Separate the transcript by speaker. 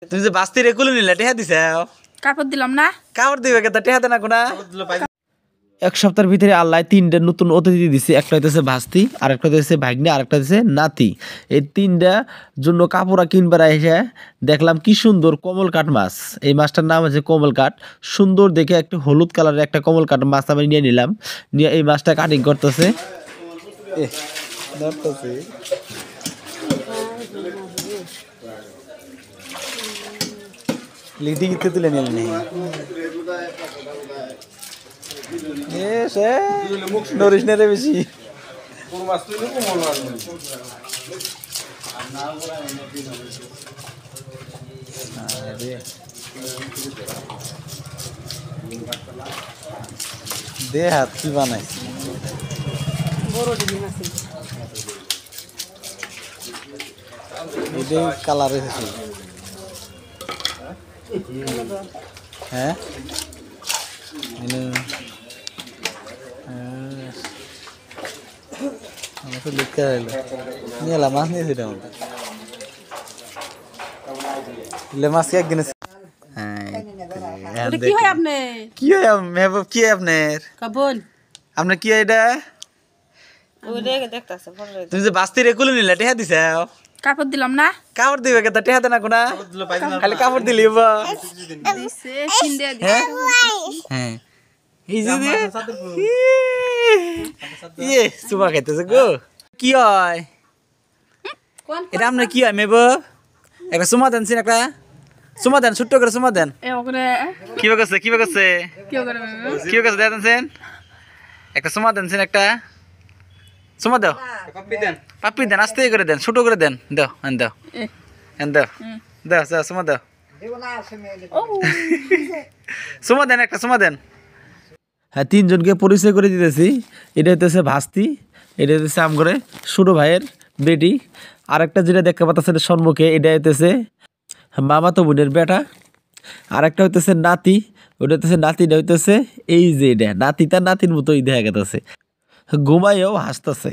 Speaker 1: তুমি যে বাস্তি রে কুলে নিলে টেহা দিছে
Speaker 2: কাপড় দিলাম না
Speaker 1: কাপড় দিবে কে টেহা দেনা কোনা
Speaker 3: এক সপ্তাহের ভিতরে আল্লাহ তিনটা নতুন অতিথি দিছে। একটা হইতেছে ভাস্তি, আরেকটা হইতেছে ভাগ্নে, আরেকটা হইতেছে নাতি। এই তিনটা জন্য কাপড়া কিনবার এসে দেখলাম কি সুন্দর কমল কাঠ মাছ। এই মাছটার নাম হচ্ছে কমল কাঠ। সুন্দর দেখে একটা হলুদ কালারের একটা কমল কাঠ মাছ আমি নিয়ে নিলাম। নিয়ে এই মাছটা কাটিং করতেছে।
Speaker 1: লিডি কিতে তুলে নিলেন নরিস নে রে বেশি দে হাত কি বানাইছি এটা কালার এসেছে হ্যাঁ আমাকে লিখতে হলো নিয়ে এলাম মাছ নিয়েছি মাছ একদিন
Speaker 2: কি হয় আপনি
Speaker 1: কি হয় মেহবুব কি হয় আপনার
Speaker 2: কাবল
Speaker 1: আপনার কি হয় এটা তুমি যে বাস্তি রে কুলে নিলে টেহা দিছে
Speaker 2: কাপড় দিলাম না
Speaker 1: কাপড় দিবে কে টেহা দেনা কোনা খালি কাপড় দিলি
Speaker 2: দিছে কিনতে দিছে
Speaker 1: হ্যাঁ এই যে ইয়ে সুবা খাইতেছে গো কি হয় এটা আপনার কি হয় মেহবুব একটা সুমা দেন সিন একটা সুমা দেন ছোট্ট করে সুমা দেন
Speaker 2: এ ওরে
Speaker 1: কি করছে কি করছে
Speaker 2: কি করে
Speaker 1: কি করছে দেন সেন একটা সুমা দেন সিন একটা সুমা দাও পাপ্পি দেন আস্তে করে দেন ছোট করে দেন দাও দাও দাও দাও দাও সুমা দাও সুমা দেন একটা সুমা দেন
Speaker 3: হ্যাঁ, তিনজনকে পরিচয় করে দিতেছি। এটা হইতেছে ভাস্তি, এটা হইতেছে আমগরে ছোট ভাইয়ের বেটি, আরেকটা যেটা দেখতে পাচ্ছেন সম্মুখে এটা হইতেছে মামাতো বোনের বেটা, আরেকটা হইতেছে নাতি, ওটা হইতেছে নাতিটা হইতেছে এই যে এটা নাতি তার নাতির মতোই দেখা গেছে, ঘুমাইও হাসতেছে।